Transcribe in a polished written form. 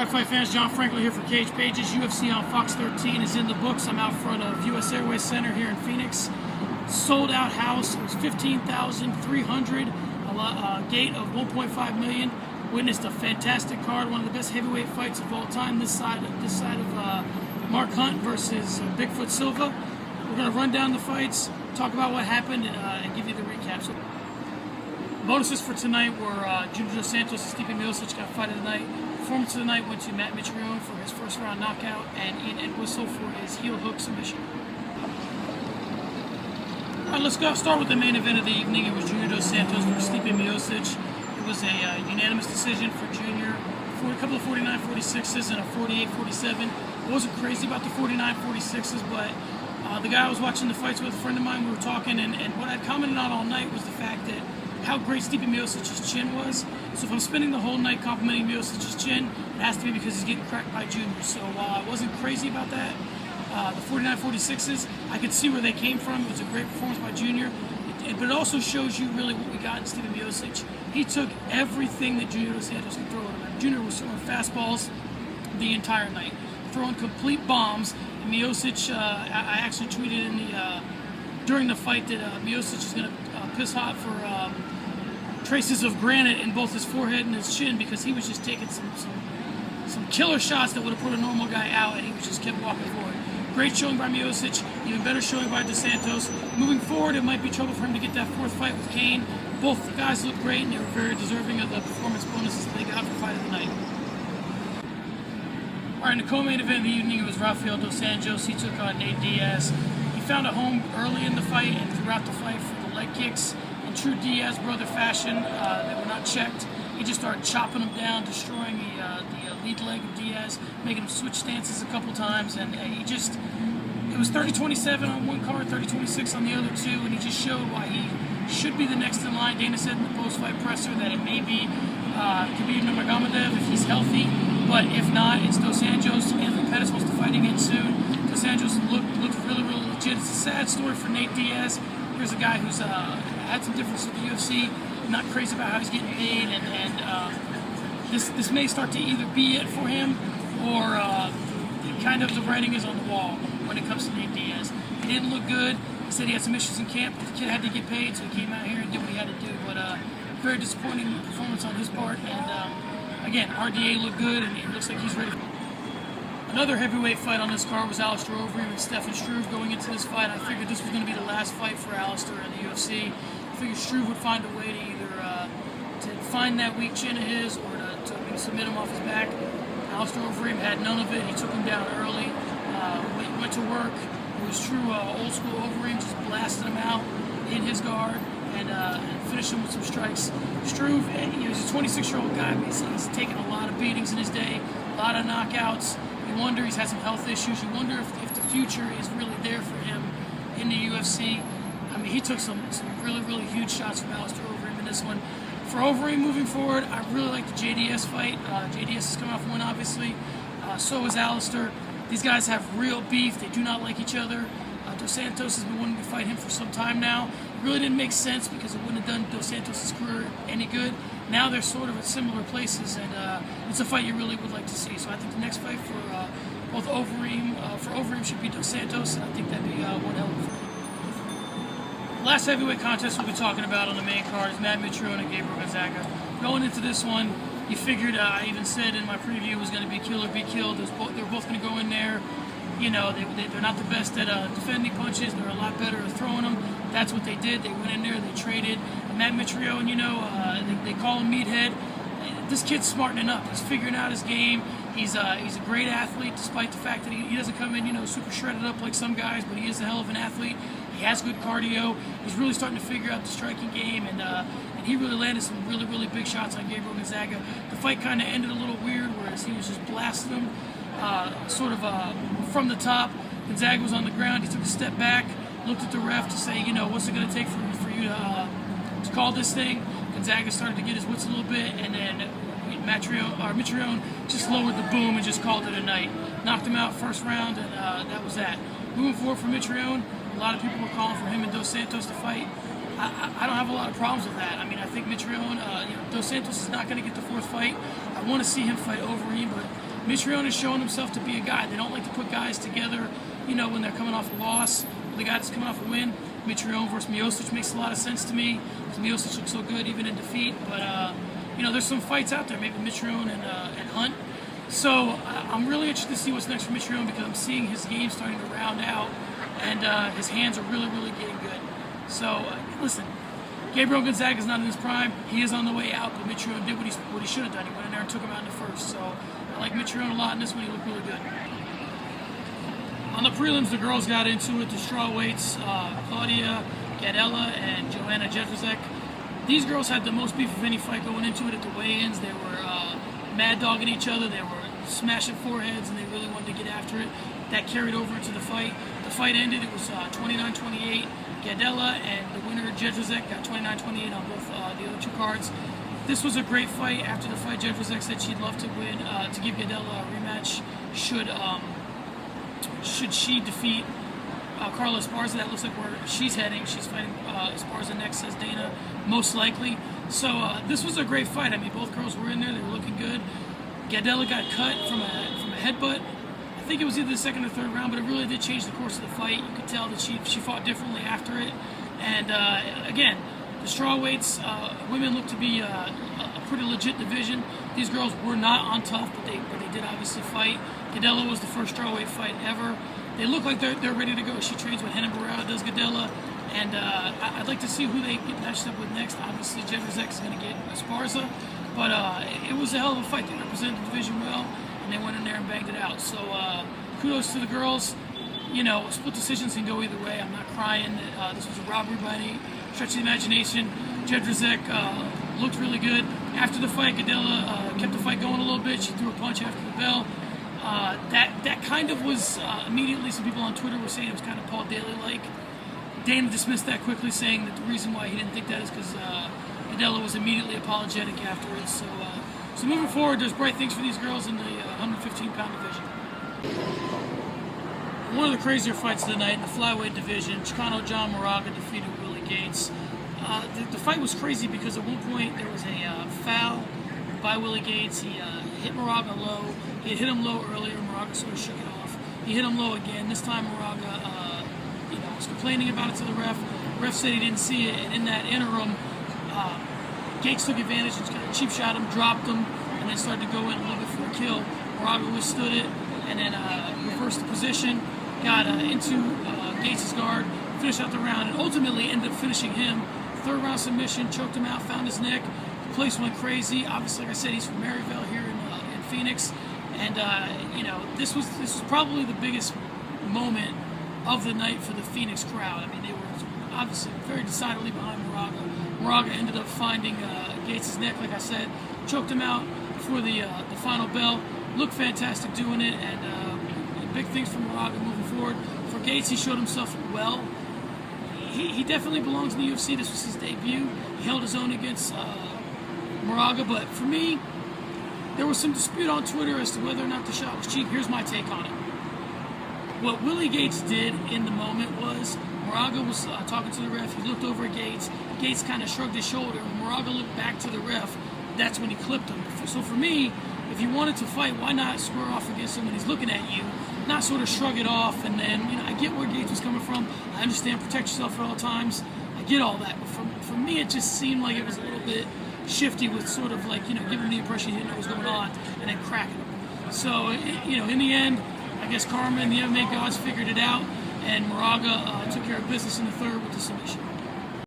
Alright, fight fans, John Franklin here for Cage Pages. UFC on Fox 13 is in the books. I'm out front of US Airways Center here in Phoenix. Sold out house. It was 15,300. A gate of 1.5 million. Witnessed a fantastic card. One of the best heavyweight fights of all time. This side of Mark Hunt versus Bigfoot Silva. We're going to run down the fights, talk about what happened, and give you the recap. So, bonuses for tonight were Junior Dos Santos and Stipe Miocic got fight of the night. Performance of the night went to Matt Mitrione for his first round knockout and Ian Entwistle for his heel hook submission. All right, let's start with the main event of the evening. It was Junior Dos Santos versus Stipe Miocic. It was a unanimous decision for Junior. For a couple of 49-46s and a 48-47. I wasn't crazy about the 49-46s, but the guy I was watching the fights with, a friend of mine, we were talking, and what I commented on all night was the fact that how great Stipe Miocic's chin was. So if I'm spending the whole night complimenting Miocic's chin, it has to be because he's getting cracked by Junior. So while I wasn't crazy about that, the 49-46s, I could see where they came from. It was a great performance by Junior. But it also shows you really what we got in Stipe Miocic. He took everything that Junior Dos Santos could throw at him. Junior was throwing fastballs the entire night, throwing complete bombs. And Miocic, I actually tweeted in the during the fight that Miocic is going to piss hot for traces of granite in both his forehead and his chin, because he was just taking some killer shots that would have put a normal guy out, and he just kept walking forward. Great showing by Miocic, even better showing by Dos Santos. Moving forward, it might be trouble for him to get that fourth fight with Kane. Both guys looked great, and they were very deserving of the performance bonuses that they got for fight of the night. All right, in the co-main event of the evening, it was Rafael dos Anjos. He took on Nate Diaz. He found a home early in the fight and throughout the fight for the leg kicks. In true Diaz brother fashion, they were not checked. He just started chopping them down, destroying the lead leg of Diaz, making him switch stances a couple times, and it was 30-27 on one card, 30-26 on the other two, and he just showed why he should be the next in line. Dana said in the post-fight presser that it may be Khabib Nurmagomedov if he's healthy, but if not, it's Dos Anjos. Anthony Pettis wants to fight again soon. Dos Anjos looked really, really legit. It's a sad story for Nate Diaz. Here's a guy who's had some differences with the UFC, not crazy about how he's getting paid, and this may start to either be it for him, or kind of the writing is on the wall when it comes to Nate Diaz. He didn't look good. He said he had some issues in camp, but the kid had to get paid, so he came out here and did what he had to do. But very disappointing performance on his part, and again, RDA looked good, and it looks like he's ready. Another heavyweight fight on this card was Alistair Overeem and Stefan Struve. Going into this fight, I figured this was going to be the last fight for Alistair in the UFC. I figured Struve would find a way to either to find that weak chin of his, or to submit him off his back. Alistair Overeem had none of it. He took him down early, went to work. It was true old school Overeem, just blasted him out in his guard and finished him with some strikes. Struve, he's a 26-year-old guy, but he's taken a lot of beatings in his day, a lot of knockouts. You wonder, he's had some health issues. You wonder if the future is really there for him in the UFC. I mean, he took some really, really huge shots from Alistair Overeem in this one. For Overeem moving forward, I really like the JDS fight. JDS has come off one, obviously. So is Alistair. These guys have real beef. They do not like each other. Dos Santos has been wanting to fight him for some time now. It really didn't make sense because it wouldn't have done Dos Santos' career any good. Now they're sort of at similar places, and it's a fight you really would like to see. So I think the next fight for both Overeem should be Dos Santos, and I think that'd be one hell of a fight. The last heavyweight contest we'll be talking about on the main card is Matt Mitrione and Gabriel Gonzaga. Going into this one, you figured, I even said in my preview, it was going to be kill or be killed. They were both going to go in there. You know, they're not the best at defending punches. They're a lot better at throwing them. That's what they did. They went in there, they traded. And Matt Mitrione, they call him Meathead. This kid's smartening up. He's figuring out his game. He's a great athlete, despite the fact that he doesn't come in, super shredded up like some guys, but he is a hell of an athlete. He has good cardio. He's really starting to figure out the striking game, and he really landed some really, really big shots on Gabriel Gonzaga. The fight kind of ended a little weird, whereas he was just blasting him from the top. Gonzaga was on the ground. He took a step back, looked at the ref to say, what's it going to take for you to call this thing? Gonzaga started to get his wits a little bit, and then Mitrione just lowered the boom and just called it a night. Knocked him out first round, and that was that. Moving forward for Mitrione, a lot of people were calling for him and Dos Santos to fight. I don't have a lot of problems with that. I mean, I think Mitrione, Dos Santos is not going to get the fourth fight. I want to see him fight Overeem, but Mitrione is showing himself to be a guy. They don't like to put guys together, when they're coming off a loss. The guy that's coming off a win, Mitrione versus Miocic makes a lot of sense to me, because Miocic looks so good even in defeat. But, there's some fights out there, maybe Mitrione and Hunt. So I'm really interested to see what's next for Mitrione, because I'm seeing his game starting to round out, and his hands are really, really getting good. So, listen, Gabriel Gonzaga is not in his prime. He is on the way out, but Mitrione did what he should have done. He went in there and took him out in the first. So I like Mitrione a lot in this one. He looked really good. On the prelims, the girls got into it. The strawweights, Claudia Gadelha and Joanne Jedrzejczyk. These girls had the most beef of any fight going into it at the weigh-ins. They were mad dogging each other. They were smashing foreheads, and they really wanted to get after it. That carried over into the fight. The fight ended. It was 29-28. Gadelha and the winner, Jedrzejczyk, got 29-28 on both the other two cards. This was a great fight. After the fight, Jedrzejczyk said she'd love to win, to give Gadelha a rematch should she defeat Carla Esparza. That looks like where she's heading. She's fighting Esparza next, says Dana, most likely. So this was a great fight. I mean, both girls were in there. They were looking good. Gadelha got cut from a headbutt. I think it was either the second or third round, but it really did change the course of the fight. You could tell that she fought differently after it. And again, the strawweights, women look to be a pretty legit division. These girls were not on tough, but they did obviously fight. Gadelha was the first strawweight fight ever. They look like they're ready to go. She trains with Henna Barao, does Gadelha, and I'd like to see who they get matched up with next. Obviously, Jedrzejczyk is going to get Esparza, but it was a hell of a fight. They represented the division well, and they went in there and banged it out. So kudos to the girls. Split decisions can go either way. I'm not crying that this was a robbery by any stretch of the imagination. Jedrzejczyk looked really good. After the fight, Gadelha kept the fight going a little bit. She threw a punch after the bell. That kind of was immediately, some people on Twitter were saying it was kind of Paul Daly-like. Dana dismissed that quickly, saying that the reason why he didn't think that is because Gadelha was immediately apologetic afterwards. So moving forward, there's bright things for these girls in the 115-pound division. One of the crazier fights of the night in the flyweight division, Chicano John Moraga defeated Willie Gates. The fight was crazy because at one point there was a foul by Willie Gates. He hit Moraga low. He had hit him low earlier. Moraga sort of shook it off. He hit him low again. This time Moraga was complaining about it to the ref. The ref said he didn't see it, and in that interim, Gates took advantage and kind of cheap shot him, dropped him, and then started to go in a little bit for a kill. Moraga withstood it, and then reversed the position, got into Gates' guard, finished out the round, and ultimately ended up finishing him. Third round submission, choked him out, found his neck. The place went crazy. Obviously, like I said, he's from Maryville here in Phoenix, and this was probably the biggest moment of the night for the Phoenix crowd. I mean, they were obviously very decidedly behind Moraga. Moraga ended up finding Gates' neck, like I said, choked him out before the final bell. Looked fantastic doing it, and big things from Moraga moving forward. For Gates, he showed himself well. He definitely belongs in the UFC. This was his debut. He held his own against Moraga, but for me, there was some dispute on Twitter as to whether or not the shot was cheap. Here's my take on it. What Willie Gates did in the moment was Moraga was talking to the ref. He looked over at Gates. Gates kind of shrugged his shoulder. When Moraga looked back to the ref, that's when he clipped him. So for me, if you wanted to fight, why not square off against him when he's looking at you, not sort of shrug it off, and then, I get where Gates was coming from. I understand protect yourself at all times. I get all that. But for me, it just seemed like it was a little bit shifty with sort of like, giving him the impression he didn't know what was going on and then cracking him. So, in the end, I guess karma and the MMA gods figured it out, and Moraga took care of business in the third with the submission.